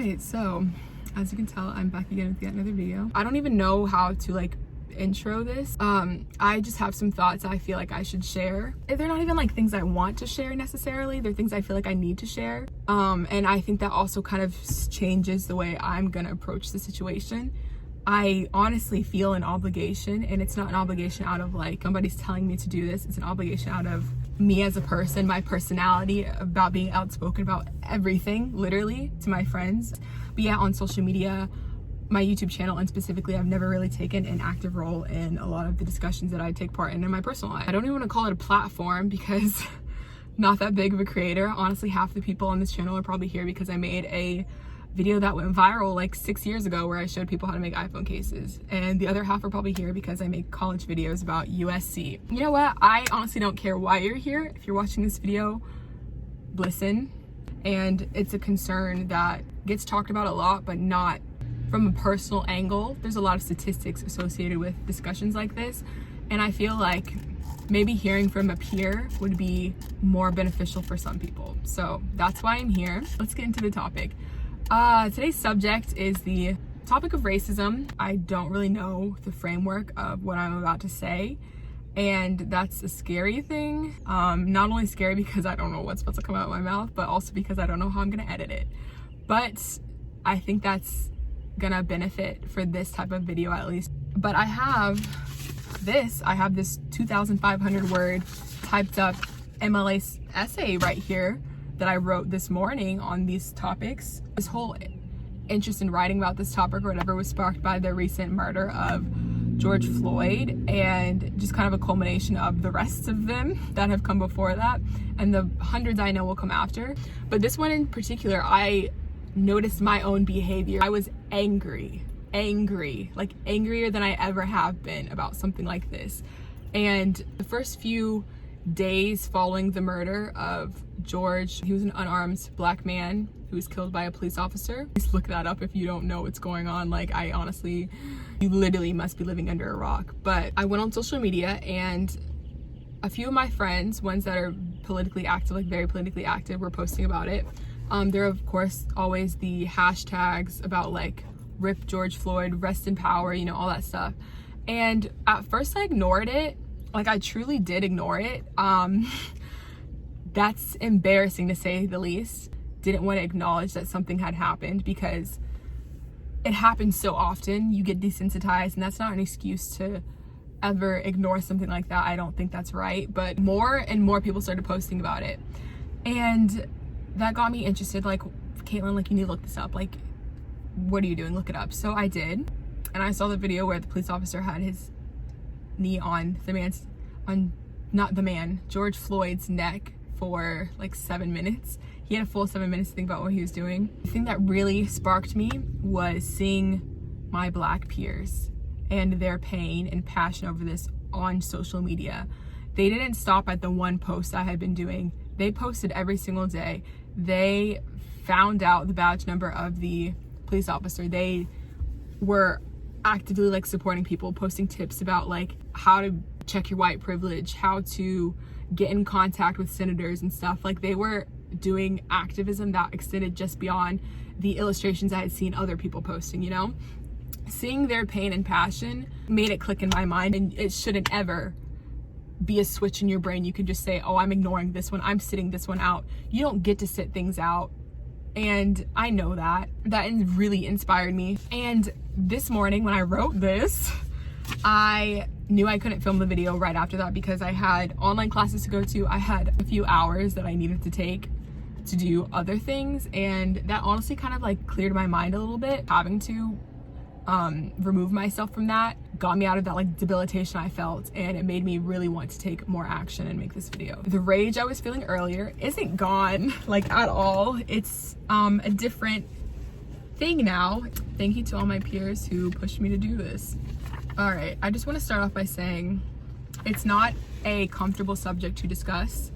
Alright, so as you can tell, I'm back again with yet another video. I don't even know how to like intro this. I just have some thoughts I feel like I should share. They're not even like things I want to share necessarily, they're things I feel like I need to share. And I think that also kind of changes the way I'm gonna approach the situation. I honestly feel an obligation, and it's not an obligation out of like somebody's telling me to do this. It's an obligation out of me as a person, my personality, about being outspoken about everything, literally, to my friends. But yeah, on social media, my YouTube channel, and specifically, I've never really taken an active role in a lot of the discussions that I take part in my personal life. I don't even want to call it a platform because not that big of a creator. Honestly, half the people on this channel are probably here because I made a video that went viral like 6 years ago where I showed people how to make iPhone cases, and the other half are probably here because I make college videos about USC. You know what? I honestly don't care why you're here. If you're watching this video, listen. And it's a concern that gets talked about a lot, but not from a personal angle. There's a lot of statistics associated with discussions like this, and I feel like maybe hearing from a peer would be more beneficial for some people. So that's why I'm here. Let's get into the topic. Today's subject is the topic of racism. I don't really know the framework of what I'm about to say, and that's a scary thing. Not only scary because I don't know what's supposed to come out of my mouth, but also because I don't know how I'm gonna edit it. But I think that's gonna benefit for this type of video at least. But I have this 2,500 word typed up MLA essay right here that I wrote this morning on these topics. This whole interest in writing about this topic or whatever was sparked by the recent murder of George Floyd, and just kind of a culmination of the rest of them that have come before that, and the hundreds I know will come after. But this one in particular, I noticed my own behavior. I was angry, like angrier than I ever have been about something like this. And the first few days following the murder of George, he was an unarmed black man who was killed by a police officer. Just look that up if you don't know what's going on. Like, I honestly, you literally must be living under a rock. But I went on social media, and a few of my friends, ones that are politically active, like very politically active, were posting about it. There are of course always the hashtags about like RIP George Floyd, rest in power, you know, all that stuff. And at first I ignored it. Like, I truly did ignore it. That's embarrassing to say the least. Didn't want to acknowledge that something had happened because it happens so often. You get desensitized, and that's not an excuse to ever ignore something like that. I don't think that's right. But more and more people started posting about it, and that got me interested. Like, Kaitelyn, like, you need to look this up. Like, what are you doing? Look it up. So I did, and I saw the video where the police officer had his knee on George Floyd's neck for like 7 minutes. He had a full 7 minutes to think about what he was doing. The thing that really sparked me was seeing my black peers and their pain and passion over this on social media. They didn't stop at the one post I had been doing. They posted every single day. They found out the badge number of the police officer. They were actively like supporting people, posting tips about like how to check your white privilege, how to get in contact with senators and stuff. Like, they were doing activism that extended just beyond the illustrations I had seen other people posting, you know? Seeing their pain and passion made it click in my mind, and it shouldn't ever be a switch in your brain. You could just say, oh, I'm ignoring this one, I'm sitting this one out. You don't get to sit things out. And I know that really inspired me. And this morning when I wrote this, I knew I couldn't film the video right after that because I had online classes to go to. I had a few hours that I needed to take to do other things, and that honestly kind of like cleared my mind a little bit. Having to remove myself from that got me out of that like debilitation I felt, and it made me really want to take more action and make this video. The rage I was feeling earlier isn't gone, like, at all. It's a different thing now. Thank you to all my peers who pushed me to do this. All right, I just want to start off by saying it's not a comfortable subject to discuss,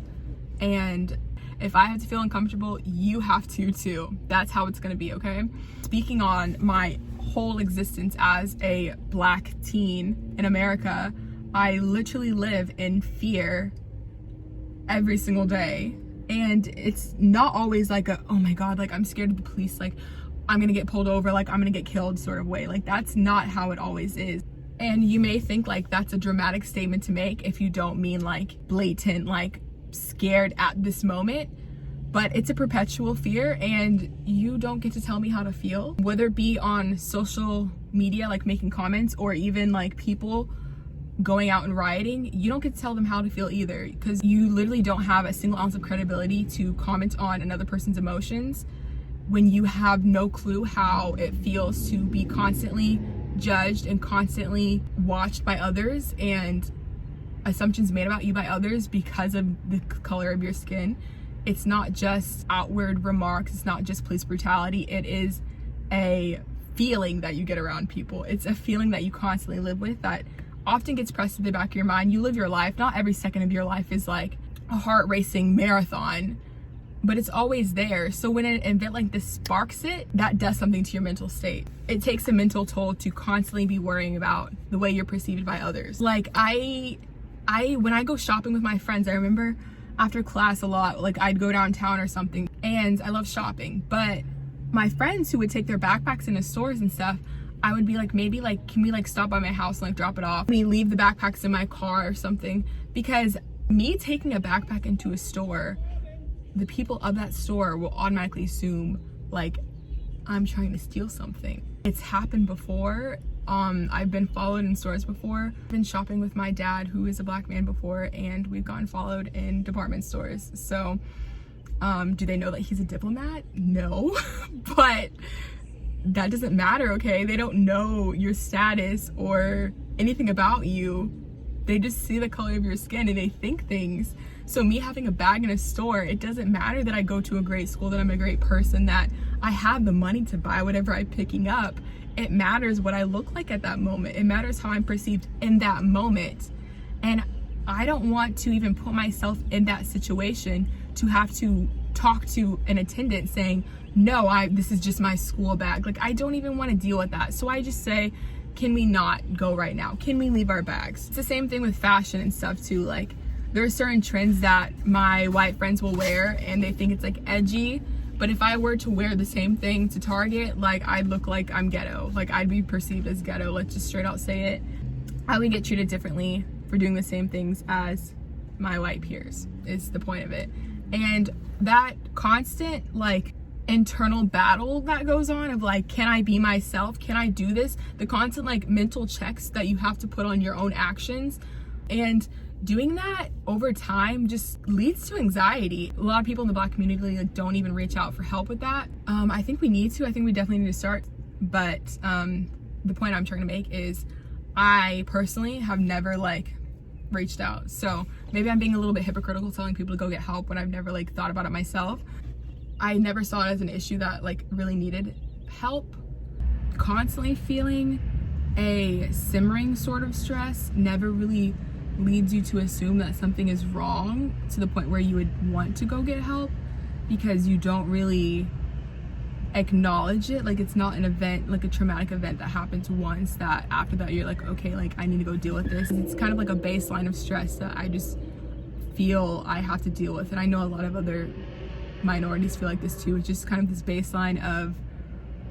and if I have to feel uncomfortable, you have to too. That's how it's gonna be, okay? Speaking on my whole existence as a black teen in America, I literally live in fear every single day. And it's not always like a, oh my God, like I'm scared of the police, like I'm gonna get pulled over, like I'm gonna get killed sort of way. Like that's not how it always is. And you may think like that's a dramatic statement to make if you don't mean like blatant, like scared at this moment, but it's a perpetual fear and you don't get to tell me how to feel, whether it be on social media, like making comments, or even like people going out and rioting. You don't get to tell them how to feel either, because you literally don't have a single ounce of credibility to comment on another person's emotions when you have no clue how it feels to be constantly judged and constantly watched by others and assumptions made about you by others because of the color of your skin. It's not just outward remarks, it's not just police brutality, it is a feeling that you get around people. It's a feeling that you constantly live with that often gets pressed to the back of your mind. You live your life, not every second of your life is like a heart racing marathon, but it's always there. So when an event like this sparks it, that does something to your mental state. It takes a mental toll to constantly be worrying about the way you're perceived by others. Like I when I go shopping with my friends, I remember after class a lot, like I'd go downtown or something, and I love shopping, but my friends who would take their backpacks into stores and stuff, I would be like, maybe like, can we like stop by my house and like drop it off? We leave the backpacks in my car or something, because me taking a backpack into a store, the people of that store will automatically assume like I'm trying to steal something. It's happened before. I've been followed in stores before. I've been shopping with my dad, who is a black man, before, and we've gotten followed in department stores. So do they know that he's a diplomat? No. But that doesn't matter, okay? They don't know your status or anything about you. They just see the color of your skin and they think things. So me having a bag in a store, it doesn't matter that I go to a great school, that I'm a great person, that I have the money to buy whatever I'm picking up. It matters what I look like at that moment. It matters how I'm perceived in that moment. And I don't want to even put myself in that situation to have to talk to an attendant saying, no, this is just my school bag. Like, I don't even want to deal with that. So I just say, can we not go right now? Can we leave our bags? It's the same thing with fashion and stuff too. Like, there are certain trends that my white friends will wear and they think it's like edgy, but if I were to wear the same thing to Target, like I'd look like I'm ghetto. Like I'd be perceived as ghetto. Let's just straight out say it. I would get treated differently for doing the same things as my white peers, is the point of it. And that constant like internal battle that goes on of like, can I be myself? Can I do this? The constant like mental checks that you have to put on your own actions, and doing that over time just leads to anxiety. A lot of people in the black community like don't even reach out for help with that. I think we need to. I think we definitely need to start. But the point I'm trying to make is I personally have never like reached out. So maybe I'm being a little bit hypocritical telling people to go get help when I've never like thought about it myself. I never saw it as an issue that like really needed help. Constantly feeling a simmering sort of stress never really leads you to assume that something is wrong to the point where you would want to go get help, because you don't really acknowledge it. Like, it's not an event, like a traumatic event that happens once, that after that you're like, okay, like I need to go deal with this. It's kind of like a baseline of stress that I just feel I have to deal with. And I know a lot of other minorities feel like this too. It's just kind of this baseline of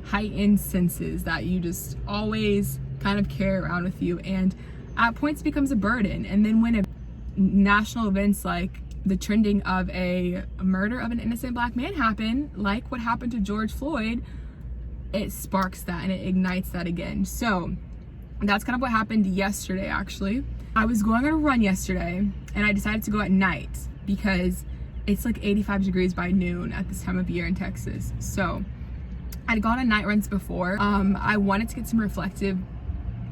heightened senses that you just always kind of carry around with you, and at points becomes a burden. And then when national events like the trending of a murder of an innocent black man happen, like what happened to George Floyd, it sparks that and it ignites that again. So that's kind of what happened yesterday. Actually, I was going on a run yesterday and I decided to go at night because it's like 85 degrees by noon at this time of year in Texas. So I'd gone on night runs before. I wanted to get some reflective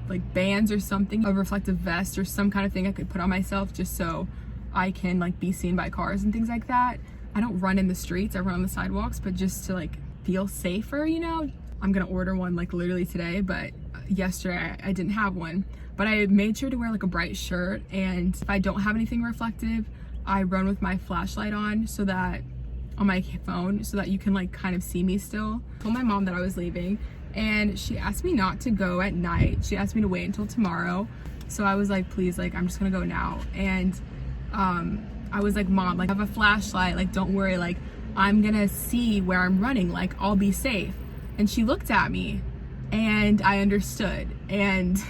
like bands or something, a reflective vest or some kind of thing I could put on myself just so I can like be seen by cars and things like that. I don't run in the streets, I run on the sidewalks, but just to like feel safer, you know. I'm gonna order one like literally today, but yesterday I didn't have one. But I made sure to wear like a bright shirt, and if I don't have anything reflective, I run with my flashlight on so that on my phone so that you can like kind of see me still. I told my mom that I was leaving and she asked me not to go at night. She asked me to wait until tomorrow. So I was like, please, like I'm just gonna go now. And I was like, Mom, like I have a flashlight, like don't worry, like I'm gonna see where I'm running, like I'll be safe. And she looked at me and I understood. And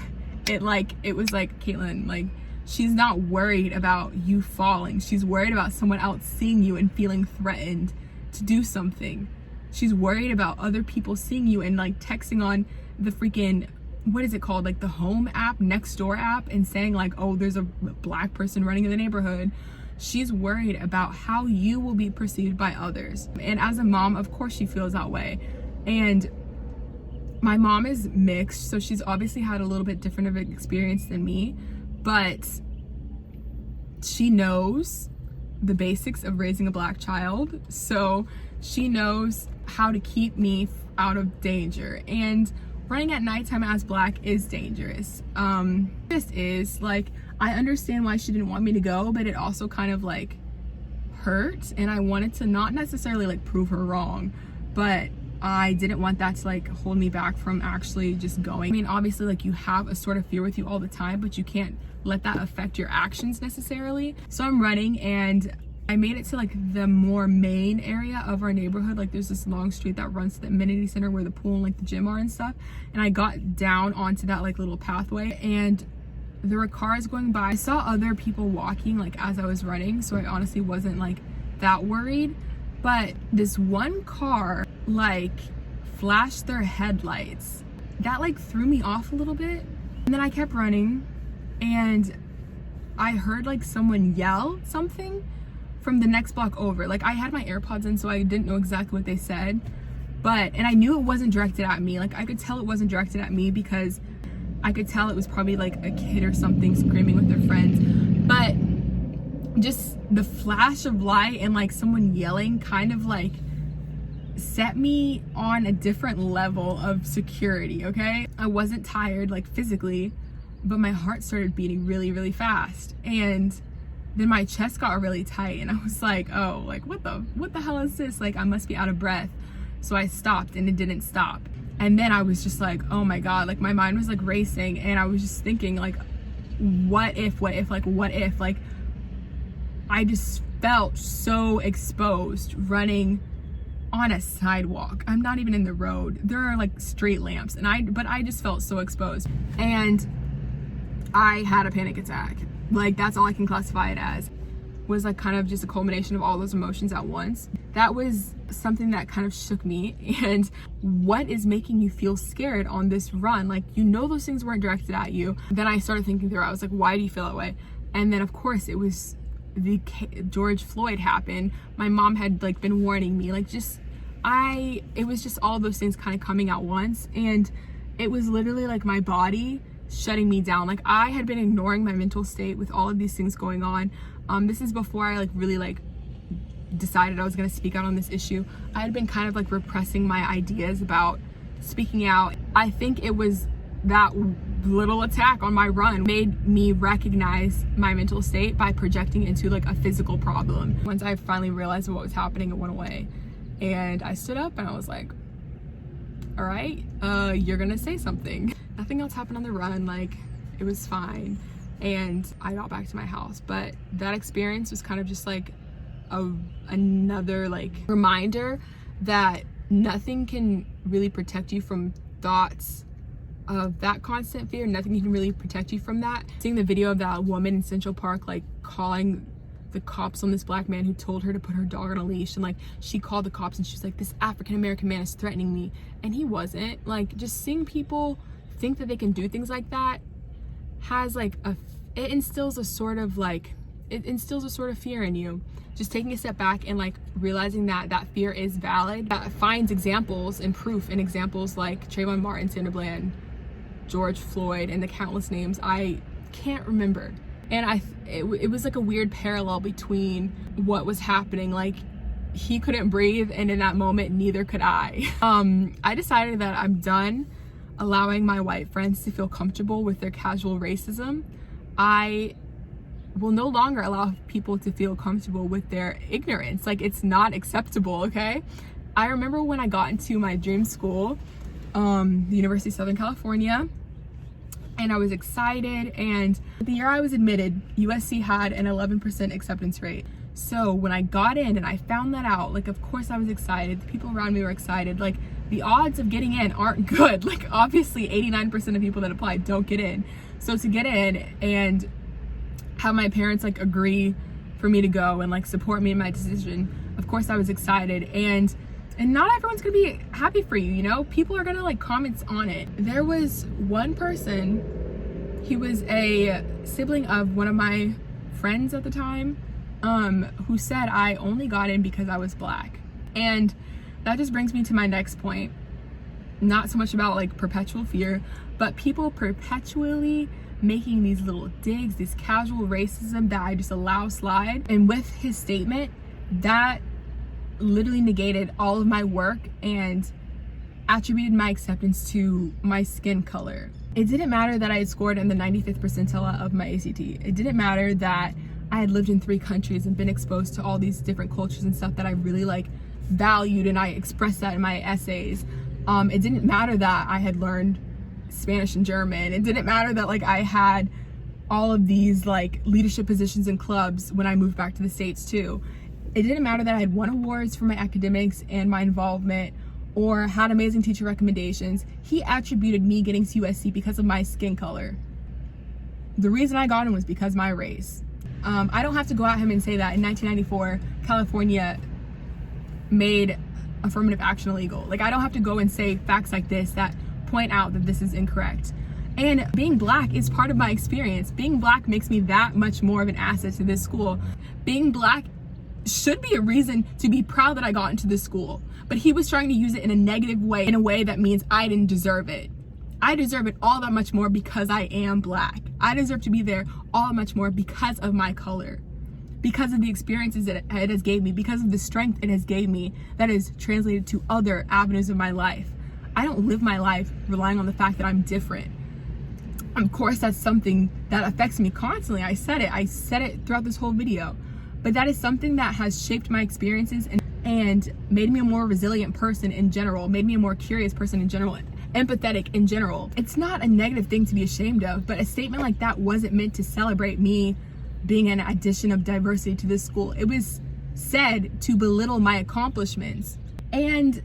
it was like, Kaitelyn, like, she's not worried about you falling. She's worried about someone else seeing you and feeling threatened to do something. She's worried about other people seeing you and like texting on the freaking, what is it called? Like the home app, Nextdoor app, and saying like, oh, there's a black person running in the neighborhood. She's worried about how you will be perceived by others. And as a mom, of course she feels that way. And my mom is mixed, so she's obviously had a little bit different of an experience than me, but she knows the basics of raising a black child. So she knows how to keep me out of danger. And running at nighttime as black is dangerous. This is like, I understand why she didn't want me to go, but it also kind of like hurt. And I wanted to not necessarily like prove her wrong, but I didn't want that to like hold me back from actually just going. I mean, obviously like you have a sort of fear with you all the time, but you can't let that affect your actions necessarily. So I'm running and I made it to like the more main area of our neighborhood. Like there's this long street that runs to the amenity center where the pool and like the gym are and stuff. And I got down onto that like little pathway and there were cars going by. I saw other people walking like as I was running, so I honestly wasn't like that worried. But this one car like flashed their headlights. That like threw me off a little bit. And then I kept running and I heard like someone yell something from the next block over. Like I had my AirPods in, so I didn't know exactly what they said, and I knew it wasn't directed at me. Like I could tell it wasn't directed at me because I could tell it was probably like a kid or something screaming with their friends. But just the flash of light and like someone yelling kind of like set me on a different level of security, okay? I wasn't tired like physically, but my heart started beating really, really fast. And then my chest got really tight and I was like, oh, like what the hell is this? Like I must be out of breath. So I stopped and it didn't stop. And then I was just like, oh my God, like my mind was like racing and I was just thinking like, what if, like I just felt so exposed running on a sidewalk. I'm not even in the road. There are like street lamps but I just felt so exposed. And I had a panic attack. Like that's all I can classify it as. Was like kind of just a culmination of all those emotions at once. That was something that kind of shook me. And what is making you feel scared on this run? Like, you know, those things weren't directed at you. Then I started thinking through, I was like, why do you feel that way? And then of course it was George Floyd happened. My mom had like been warning me, like it was just all those things kind of coming at once. And it was literally like my body shutting me down. Like I had been ignoring my mental state with all of these things going on. This is before I like really like decided I was going to speak out on this issue. I had been kind of like repressing my ideas about speaking out. I think it was that little attack on my run made me recognize my mental state by projecting into like a physical problem. Once I finally realized what was happening, it went away. And I stood up and I was like, all right, you're gonna say something. Nothing else happened on the run. Like it was fine. And I got back to my house. But that experience was kind of just like another like reminder that nothing can really protect you from thoughts of that constant fear. Nothing can really protect you from that. Seeing the video of that woman in Central Park like calling the cops on this black man who told her to put her dog on a leash, and like she called the cops and she was like, this African-American man is threatening me, and he wasn't. Like just seeing people think that they can do things like that has like it instills a sort of fear in you. Just taking a step back and like realizing that that fear is valid, that finds examples and proof in examples like Trayvon Martin, Sandra Bland, George Floyd, and the countless names I can't remember. And it was like a weird parallel between what was happening. Like he couldn't breathe, and in that moment neither could I. I decided that I'm done allowing my white friends to feel comfortable with their casual racism. I will no longer allow people to feel comfortable with their ignorance. Like it's not acceptable, okay? I remember when I got into my dream school, the University of Southern California, and I was excited, and the year I was admitted, USC had an 11% acceptance rate. So when I got in and I found that out, like of course I was excited, the people around me were excited, like the odds of getting in aren't good. Like, obviously 89% of people that apply don't get in. So to get in and have my parents like agree for me to go and like support me in my decision, of course I was excited. And not everyone's gonna be happy for you, you know? People are gonna like comment on it. There was one person, he was a sibling of one of my friends at the time, who said I only got in because I was Black. And that just brings me to my next point. Not so much about like perpetual fear, but people perpetually making these little digs, this casual racism that I just allow slide. And with his statement, that literally negated all of my work and attributed my acceptance to my skin color. It didn't matter that I had scored in the 95th percentile of my ACT. It didn't matter that I had lived in 3 countries and been exposed to all these different cultures and stuff that I really like valued, and I expressed that in my essays. It didn't matter that I had learned Spanish and German. It didn't matter that like I had all of these like leadership positions in clubs when I moved back to the States too. It didn't matter that I had won awards for my academics and my involvement or had amazing teacher recommendations. He attributed me getting to USC because of my skin color. The reason I got in was because of my race. I don't have to go at him and say that in 1994, California made affirmative action illegal. Like, I don't have to go and say facts like this that point out that this is incorrect. And being Black is part of my experience. Being Black makes me that much more of an asset to this school. Being Black should be a reason to be proud that I got into this school. But he was trying to use it in a negative way, in a way that means I didn't deserve it. I deserve it all that much more because I am Black. I deserve to be there all that much more because of my color. Because of the experiences that it has gave me, because of the strength it has gave me that is translated to other avenues of my life. I don't live my life relying on the fact that I'm different. Of course, that's something that affects me constantly. I said it throughout this whole video. But that is something that has shaped my experiences and made me a more resilient person in general, made me a more curious person in general, empathetic in general. It's not a negative thing to be ashamed of, but a statement like that wasn't meant to celebrate me being an addition of diversity to this school. It was said to belittle my accomplishments. And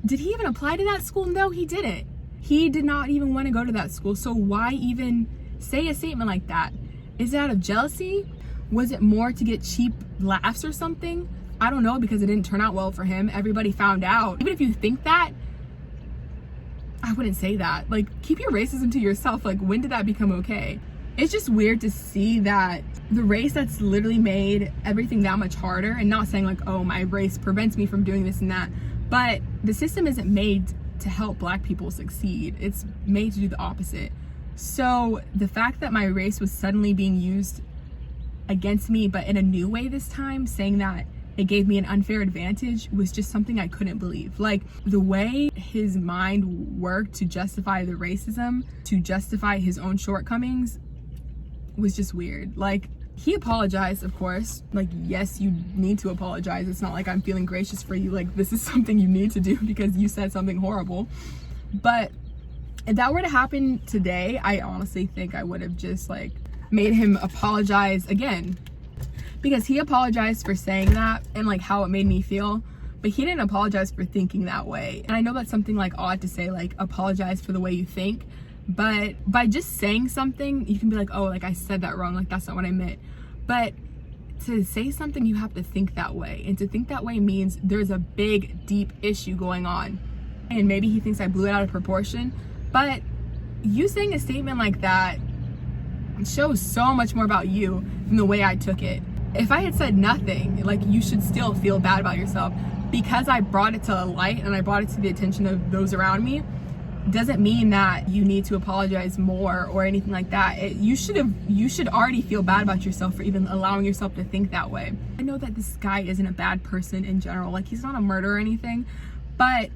did he even apply to that school? No, he didn't. He did not even want to go to that school. So why even say a statement like that? Is it out of jealousy? Was it more to get cheap laughs or something? I don't know, because it didn't turn out well for him. Everybody found out. Even if you think that, I wouldn't say that. Like, keep your racism to yourself. Like, when did that become okay? It's just weird to see that the race that's literally made everything that much harder, and not saying like, oh, my race prevents me from doing this and that, but the system isn't made to help Black people succeed. It's made to do the opposite. So the fact that my race was suddenly being used against me, but in a new way this time, saying that it gave me an unfair advantage, was just something I couldn't believe. Like, the way his mind worked to justify the racism, to justify his own shortcomings, was just weird. Like, he apologized, of course. Like, yes, you need to apologize. It's not like I'm feeling gracious for you. Like, this is something you need to do because you said something horrible. But if that were to happen today, I honestly think I would have just like made him apologize again, because he apologized for saying that and like how it made me feel, but he didn't apologize for thinking that way. And I know that's something like odd to say, like apologize for the way you think, but by just saying something, you can be like, oh, like I said that wrong, like that's not what I meant. But to say something, you have to think that way, and to think that way means there's a big, deep issue going on. And maybe he thinks I blew it out of proportion, but you saying a statement like that shows so much more about you than the way I took it. If I had said nothing, like, you should still feel bad about yourself, because I brought it to light and I brought it to the attention of those around me, doesn't mean that you need to apologize more or anything like that. You should already feel bad about yourself for even allowing yourself to think that way. I know that this guy isn't a bad person in general, like he's not a murderer or anything, but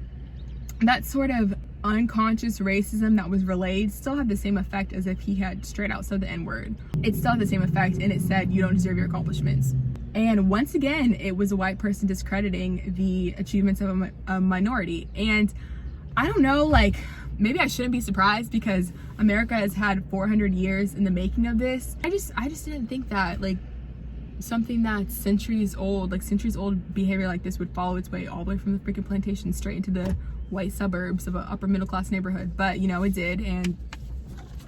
that sort of unconscious racism that was relayed still had the same effect as if he had straight out said the N-word. It still had the same effect, and it said, you don't deserve your accomplishments. And once again, it was a white person discrediting the achievements of a minority. And I don't know, like, maybe I shouldn't be surprised, because America has had 400 years in the making of this. I just didn't think that, like, something that's centuries old behavior like this would follow its way all the way from the freaking plantation straight into the white suburbs of an upper middle class neighborhood, but you know, it did, and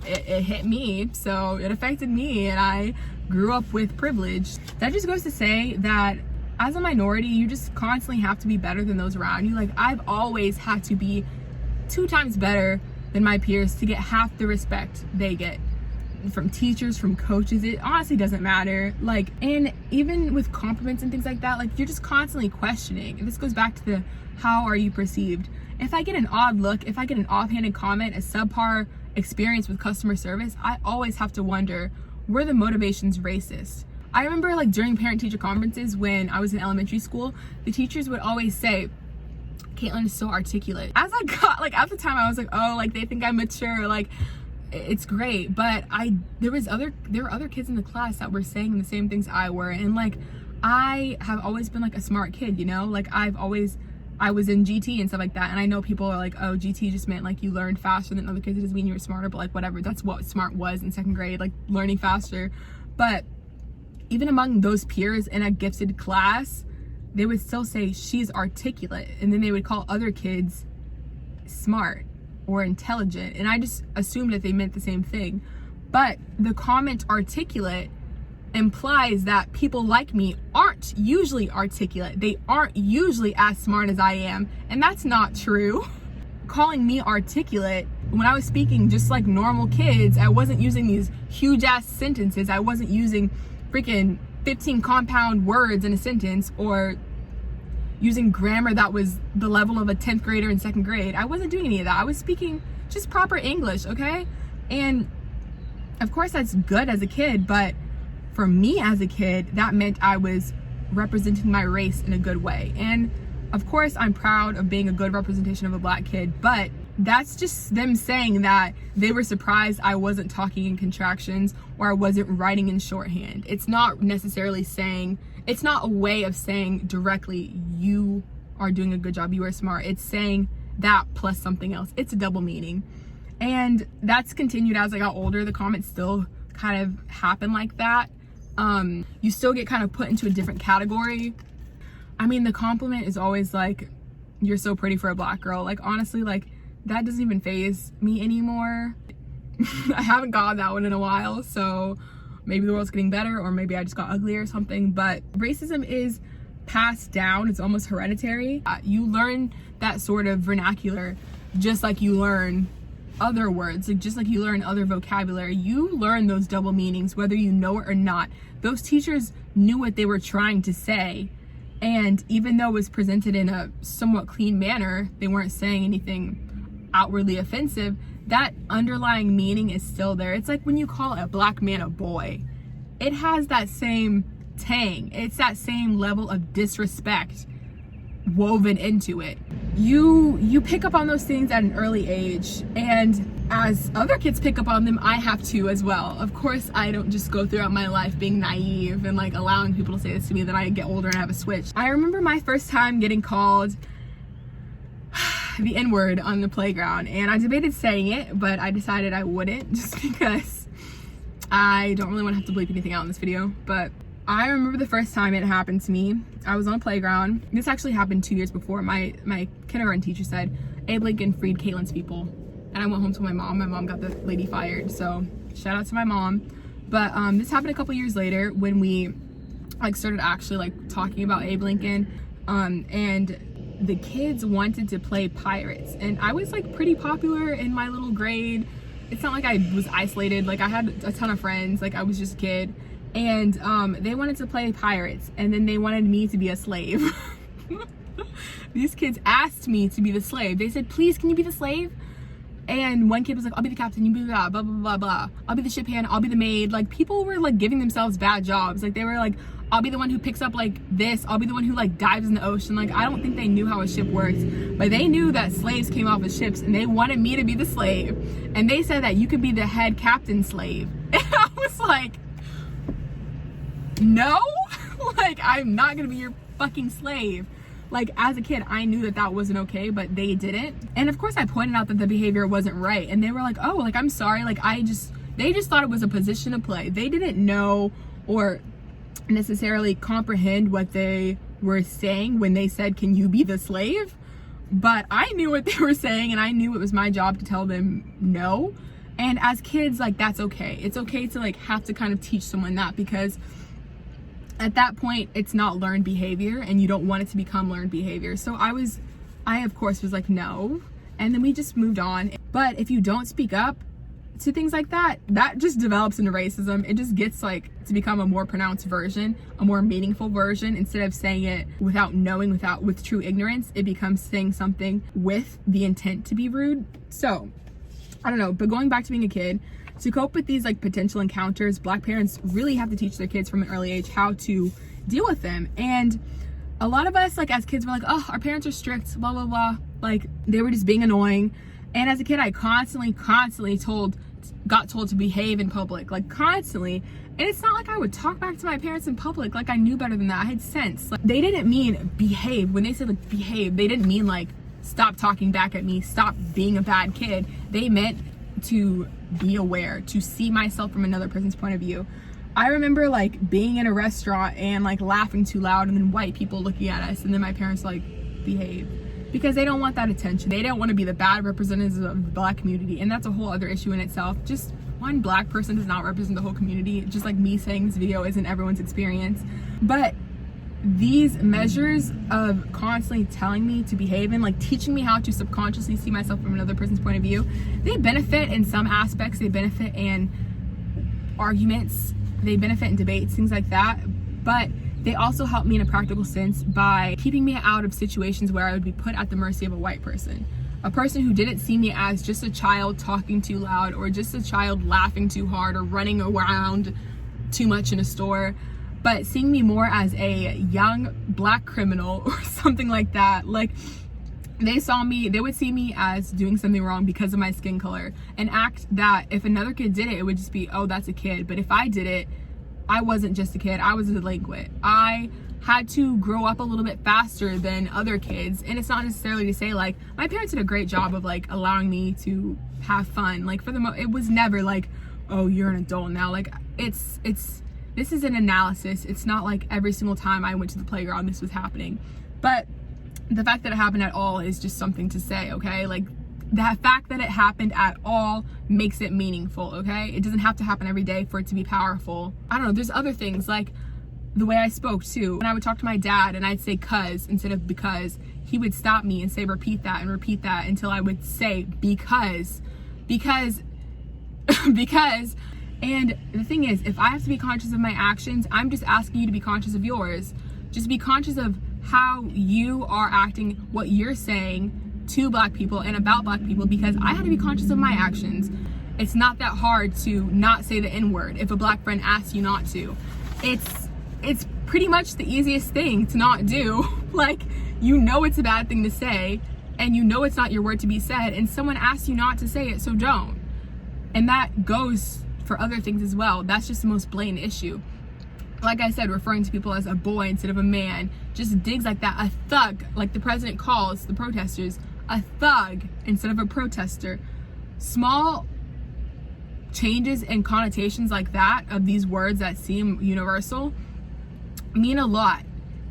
it hit me, so it affected me, and I grew up with privilege. That just goes to say that as a minority, you just constantly have to be better than those around you. Like, I've always had to be 2 times better than my peers to get half the respect they get from teachers, from coaches. It honestly doesn't matter. Like, and even with compliments and things like that, like, you're just constantly questioning. And this goes back to the how are you perceived. If I get an odd look, if I get an offhanded comment, a subpar experience with customer service, I always have to wonder, were the motivations racist? I remember, like, during parent-teacher conferences when I was in elementary school, the teachers would always say, Kaitelyn is so articulate. As I got, like, at the time I was like, oh, like, they think I'm mature, like, it's great. But there were other kids in the class that were saying the same things I were, and like, I have always been like a smart kid, you know, like, I was in GT and stuff like that, and I know people are like, oh, GT just meant like you learned faster than other kids. It doesn't mean you were smarter, but like, whatever, that's what smart was in 2nd grade, like learning faster. But even among those peers in a gifted class, they would still say she's articulate, and then they would call other kids smart or intelligent, and I just assumed that they meant the same thing. But the comment articulate implies that people like me aren't usually articulate. They aren't usually as smart as I am, and that's not true. Calling me articulate, when I was speaking just like normal kids, I wasn't using these huge ass sentences. I wasn't using freaking 15 compound words in a sentence, or using grammar that was the level of a 10th grader in 2nd grade. I wasn't doing any of that. I was speaking just proper English, okay? And of course that's good as a kid, but for me as a kid, that meant I was representing my race in a good way. And of course I'm proud of being a good representation of a Black kid, but that's just them saying that they were surprised I wasn't talking in contractions or I wasn't writing in shorthand. It's not necessarily saying, it's not a way of saying directly, you are doing a good job, you are smart. It's saying that plus something else. It's a double meaning. And that's continued as I got older. The comments still kind of happen like that. You still get kind of put into a different category. I mean, the compliment is always like, you're so pretty for a Black girl. Like, honestly, like, that doesn't even faze me anymore. I haven't gotten that one in a while, so maybe the world's getting better, or maybe I just got uglier or something. But racism is passed down. It's almost hereditary. You learn that sort of vernacular just like you learn other words, like just like you learn other vocabulary. You learn those double meanings whether you know it or not. Those teachers knew what they were trying to say, and even though it was presented in a somewhat clean manner, they weren't saying anything outwardly offensive. That underlying meaning is still there. It's like when you call a Black man a boy, it has that same tang. It's that same level of disrespect woven into it. You pick up on those things at an early age, and as other kids pick up on them, I have to as well. Of course, I don't just go throughout my life being naive and like allowing people to say this to me, then I get older and I have a switch. I remember my first time getting called the N-word on the playground, and I debated saying it, but I decided I wouldn't, just because I don't really want to have to bleep anything out in this video. But I remember the first time it happened to me. I was on a playground. This actually happened 2 years before. My kindergarten teacher said, Abe Lincoln freed Kaitelyn's people. And I went home to my mom. My mom got the lady fired, so shout out to my mom. But this happened a couple years later when we like started actually like talking about Abe Lincoln, and the kids wanted to play pirates, and I was like pretty popular in my little grade. It's not like I was isolated, like I had a ton of friends, like I was just a kid, and they wanted to play pirates, and then they wanted me to be a slave. These kids asked me to be the slave. They said, please, can you be the slave? And one kid was like, I'll be the captain, you be blah, blah, blah, blah, blah. I'll be the ship hand, I'll be the maid. Like, people were like giving themselves bad jobs. Like, they were like, I'll be the one who picks up like this. I'll be the one who like dives in the ocean. Like, I don't think they knew how a ship works, but they knew that slaves came off of ships, and they wanted me to be the slave. And they said that you could be the head captain slave. And I was like, no, like, I'm not gonna be your fucking slave. Like, as a kid, I knew that that wasn't okay, but they didn't. And of course I pointed out that the behavior wasn't right, and they were like, oh, like, I'm sorry, like, they just thought it was a position to play. They didn't know or necessarily comprehend what they were saying when they said, can you be the slave? but I knew what they were saying, and I knew it was my job to tell them no. And as kids, like, that's okay. It's okay to like have to kind of teach someone that, because at that point it's not learned behavior and you don't want it to become learned behavior. So I of course was like, no. And then we just moved on. But if you don't speak up to things like that, that just develops into racism. It just gets like to become a more pronounced version, a more meaningful version. Instead of saying it without knowing, with true ignorance, it becomes saying something with the intent to be rude. So I don't know, but going back to being a kid, to cope with these like potential encounters, Black parents really have to teach their kids from an early age how to deal with them. And a lot of us, like as kids, were like, oh, our parents are strict, blah, blah, blah. Like they were just being annoying. And as a kid, I constantly got told to behave in public, like constantly. And it's not like I would talk back to my parents in public. Like I knew better than that. I had sense. Like, they didn't mean behave. When they said like behave, they didn't mean like stop talking back at me, stop being a bad kid. They meant to be aware, to see myself from another person's point of view. I remember like being in a restaurant and like laughing too loud, and then white people looking at us, and then my parents like behave, because they don't want that attention. They don't want to be the bad representatives of the Black community, and that's a whole other issue in itself. Just one Black person does not represent the whole community. Just like me saying this video isn't everyone's experience. But these measures of constantly telling me to behave and like teaching me how to subconsciously see myself from another person's point of view, they benefit in some aspects. They benefit in arguments, they benefit in debates, things like that. But they also help me in a practical sense by keeping me out of situations where I would be put at the mercy of a white person. A person who didn't see me as just a child talking too loud, or just a child laughing too hard, or running around too much in a store, but seeing me more as a young Black criminal or something like that. Like they would see me as doing something wrong because of my skin color, and act that if another kid did it, it would just be, oh, that's a kid. But if I did it, I wasn't just a kid, I was a delinquent. I had to grow up a little bit faster than other kids. And it's not necessarily to say like, my parents did a great job of like allowing me to have fun. Like it was never like, oh, you're an adult now. Like this is an analysis. It's not like every single time I went to the playground this was happening. But the fact that it happened at all is just something to say, okay? Like the fact that it happened at all makes it meaningful, okay? It doesn't have to happen every day for it to be powerful. I don't know, there's other things like the way I spoke too. When I would talk to my dad and I'd say cuz instead of because, he would stop me and say repeat that until I would say because. And the thing is, if I have to be conscious of my actions, I'm just asking you to be conscious of yours. Just be conscious of how you are acting, what you're saying to Black people and about Black people, because I had to be conscious of my actions. It's not that hard to not say the N-word if a Black friend asks you not to. It's pretty much the easiest thing to not do. Like, you know it's a bad thing to say, and you know it's not your word to be said, and someone asks you not to say it, so don't. And that goes for other things as well. That's just the most blatant issue. Like I said, referring to people as a boy instead of a man, just digs like that. A thug, like the president calls the protesters a thug instead of a protester. Small changes and connotations like that of these words that seem universal mean a lot.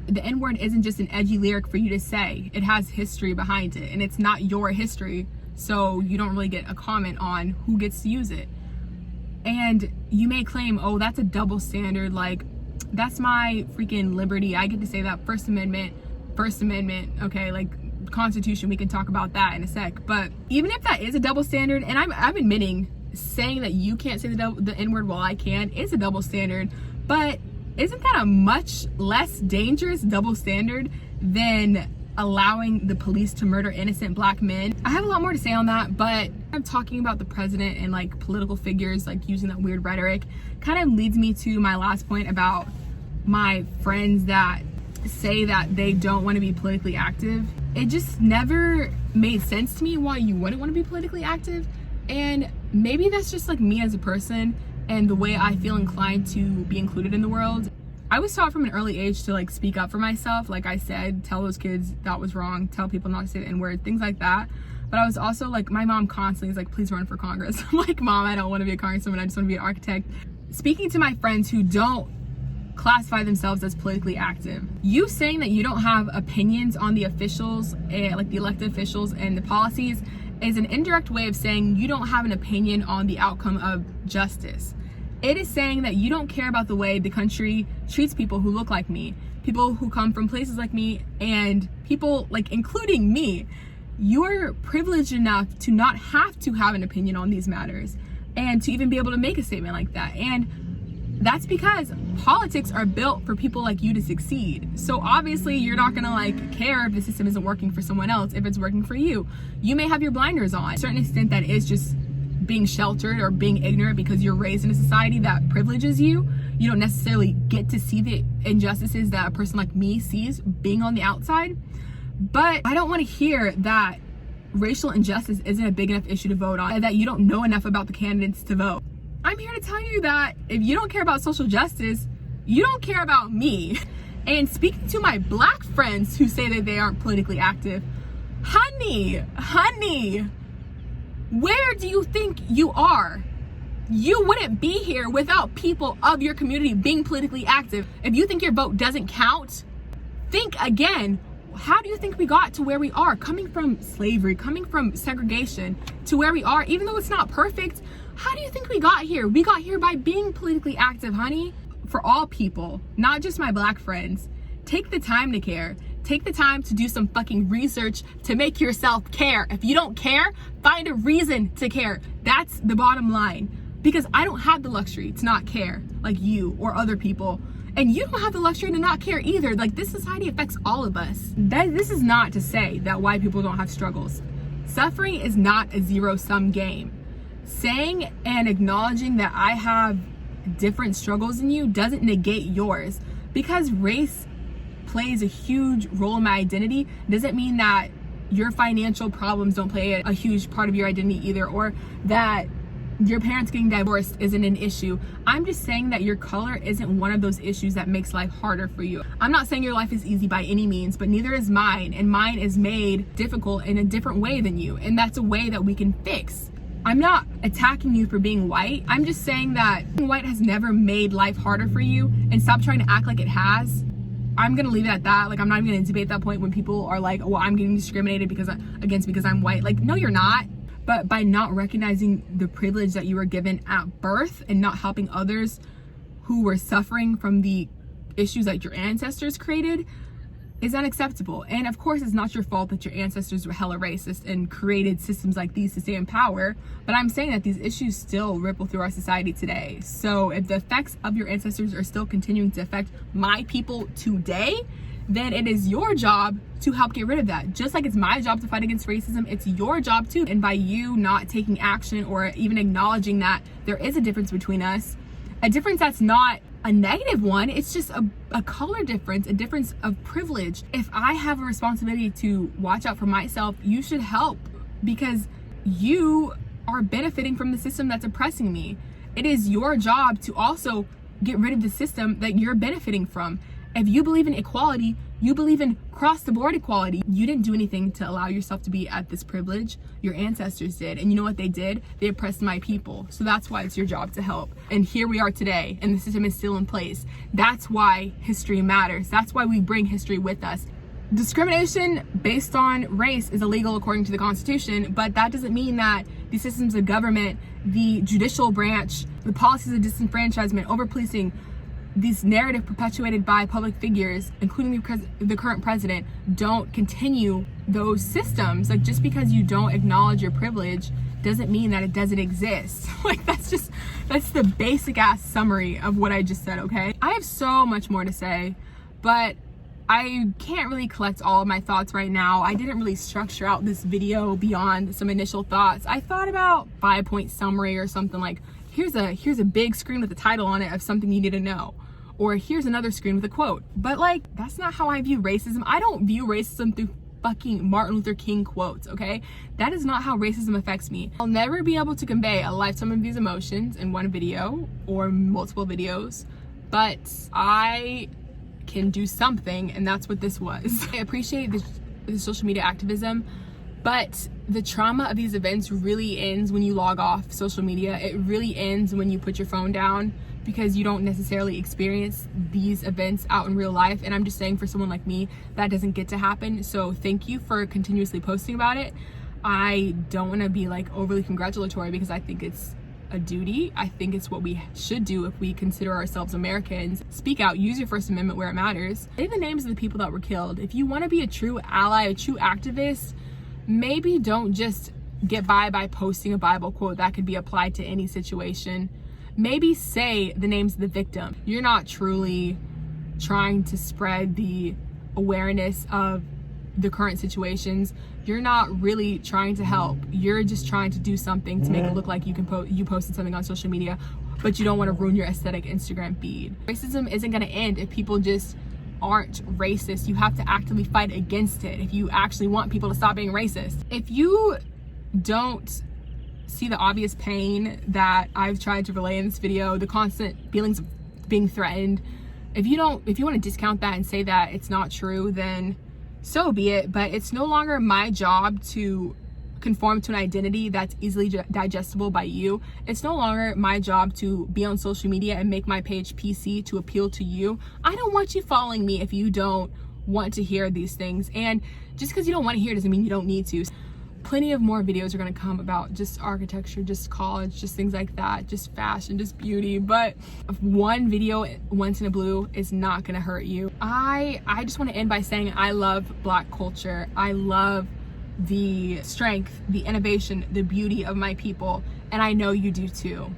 The N-word isn't just an edgy lyric for you to say. It has history behind it, and it's not your history, so you don't really get a comment on who gets to use it. And you may claim, oh, that's a double standard, like that's my freaking liberty, I get to say that. First Amendment, okay, like Constitution, we can talk about that in a sec. But even if that is a double standard, and I'm admitting saying that you can't say the N-word while I can is a double standard, but isn't that a much less dangerous double standard than allowing the police to murder innocent Black men? I have a lot more to say on that, but I'm talking about the president and like political figures like using that weird rhetoric kind of leads me to my last point about my friends that say that they don't want to be politically active. It just never made sense to me why you wouldn't want to be politically active. And maybe that's just like me as a person and the way I feel inclined to be included in the world. I was taught from an early age to like speak up for myself. Like I said, tell those kids that was wrong, tell people not to say the N-word, things like that. But I was also like, my mom constantly is like, please run for Congress. I'm like, Mom, I don't want to be a congresswoman, I just want to be an architect. Speaking to my friends who don't classify themselves as politically active. You saying that you don't have opinions on the officials, like the elected officials and the policies, is an indirect way of saying you don't have an opinion on the outcome of justice. It is saying that you don't care about the way the country treats people who look like me, people who come from places like me, and people like including me. You're privileged enough to not have to have an opinion on these matters and to even be able to make a statement like that. And that's because politics are built for people like you to succeed. So obviously you're not gonna like care if the system isn't working for someone else, if it's working for you. You may have your blinders on. To a certain extent, that is just being sheltered or being ignorant because you're raised in a society that privileges you. You don't necessarily get to see the injustices that a person like me sees being on the outside. But I don't want to hear that racial injustice isn't a big enough issue to vote on, and that you don't know enough about the candidates to vote. I'm here to tell you that if you don't care about social justice, you don't care about me. And speaking to my black friends who say that they aren't politically active, honey, where do you think you are? You wouldn't be here without people of your community being politically active. If you think your vote doesn't count, think again. How do you think we got to where we are? Coming from slavery, coming from segregation to where we are, even though it's not perfect, how do you think we got here? We got here by being politically active, honey. For all people, not just my black friends, take the time to care. Take the time to do some fucking research to make yourself care. If you don't care, find a reason to care. That's the bottom line. Because I don't have the luxury to not care like you or other people. And you don't have the luxury to not care either. Like, this society affects all of us. This is not to say that white people don't have struggles. Suffering is not a zero-sum game. Saying and acknowledging that I have different struggles than you doesn't negate yours. Because race plays a huge role in my identity doesn't mean that your financial problems don't play a huge part of your identity either, or that your parents getting divorced isn't an issue. I'm just saying that your color isn't one of those issues that makes life harder for you. I'm not saying your life is easy by any means, but neither is mine, and mine is made difficult in a different way than you, and that's a way that we can fix. I'm not attacking you for being white. I'm just saying that being white has never made life harder for you, and stop trying to act like it has. I'm gonna leave it at that. Like, I'm not even gonna debate that point when people are like, well, I'm getting discriminated because I'm white. Like, no, you're not. But by not recognizing the privilege that you were given at birth and not helping others who were suffering from the issues that your ancestors created is unacceptable. And of course, it's not your fault that your ancestors were hella racist and created systems like these to stay in power. But I'm saying that these issues still ripple through our society today. So if the effects of your ancestors are still continuing to affect my people today, then it is your job to help get rid of that. Just like it's my job to fight against racism, it's your job too. And by you not taking action or even acknowledging that there is a difference between us, a difference that's not a negative one, it's just a color difference, a difference of privilege. If I have a responsibility to watch out for myself, you should help, because you are benefiting from the system that's oppressing me. It is your job to also get rid of the system that you're benefiting from. If you believe in equality, you believe in cross-the-board equality. You didn't do anything to allow yourself to be at this privilege. Your ancestors did. And you know what they did? They oppressed my people. So that's why it's your job to help. And here we are today, and the system is still in place. That's why history matters. That's why we bring history with us. Discrimination based on race is illegal according to the Constitution, but that doesn't mean that the systems of government, the judicial branch, the policies of disenfranchisement, over-policing, this narrative perpetuated by public figures, including the current president, don't continue those systems. Like, just because you don't acknowledge your privilege doesn't mean that it doesn't exist. Like, that's the basic ass summary of what I just said, okay? I have so much more to say, but I can't really collect all of my thoughts right now. I didn't really structure out this video beyond some initial thoughts. I thought about 5-point summary or something like, here's a big screen with a title on it of something you need to know. Or here's another screen with a quote. But like, that's not how I view racism. I don't view racism through fucking Martin Luther King quotes, okay? That is not how racism affects me. I'll never be able to convey a lifetime of these emotions in one video or multiple videos, but I can do something, and that's what this was. I appreciate the social media activism, But the trauma of these events really ends when you log off social media. It really ends when you put your phone down, because you don't necessarily experience these events out in real life. And I'm just saying, for someone like me, that doesn't get to happen. So thank you for continuously posting about it. I don't want to be like overly congratulatory, because I think it's a duty. I think it's what we should do if we consider ourselves Americans. Speak out, use your First Amendment where it matters. Say the names of the people that were killed. If you want to be a true ally, a true activist, maybe don't just get by posting a Bible quote that could be applied to any situation. Maybe say the names of the victim. You're not truly trying to spread the awareness of the current situations. You're not really trying to help. You're just trying to do something to make it look like you posted something on social media, but you don't want to ruin your aesthetic Instagram feed. Racism isn't going to end if people just aren't racist. You have to actively fight against it if you actually want people to stop being racist. If you don't see the obvious pain that I've tried to relay in this video, the constant feelings of being threatened, if you want to discount that and say that it's not true, then so be it. But it's no longer my job to conform to an identity that's easily digestible by you. It's no longer my job to be on social media and make my page PC to appeal to you. I don't want you following me if you don't want to hear these things. And just because you don't want to hear doesn't mean you don't need to. Plenty of more videos are going to come about just architecture, just college, just things like that, just fashion, just beauty. But one video once in a blue is not going to hurt you. I just want to end by saying I love Black culture. I love the strength, the innovation, the beauty of my people, and I know you do too.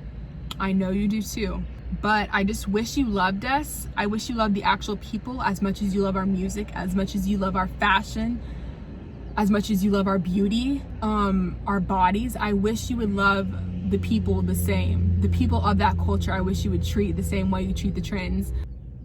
I know you do too. But I just wish you loved us. I wish you loved the actual people as much as you love our music, as much as you love our fashion, as much as you love our beauty, our bodies. I wish you would love the people the same. The people of that culture, I wish you would treat the same way you treat the trends.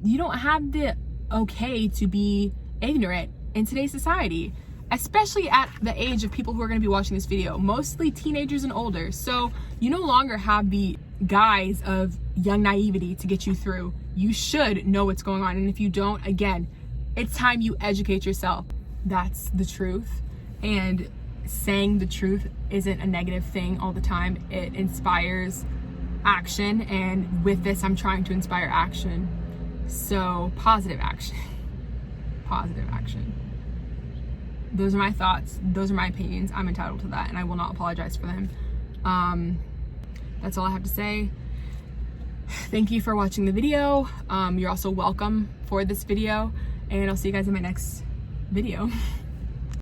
You don't have the okay to be ignorant in today's society, especially at the age of people who are going to be watching this video, mostly teenagers and older. So you no longer have the guise of young naivety to get you through. You should know what's going on. And if you don't, again, it's time you educate yourself. That's the truth. And saying the truth isn't a negative thing all the time. It inspires action. And with this, I'm trying to inspire action. So positive action. Positive action. Those are my thoughts. Those are my opinions. I'm entitled to that, and I will not apologize for them. That's all I have to say. Thank you for watching the video. You're also welcome for this video, and I'll see you guys in my next video.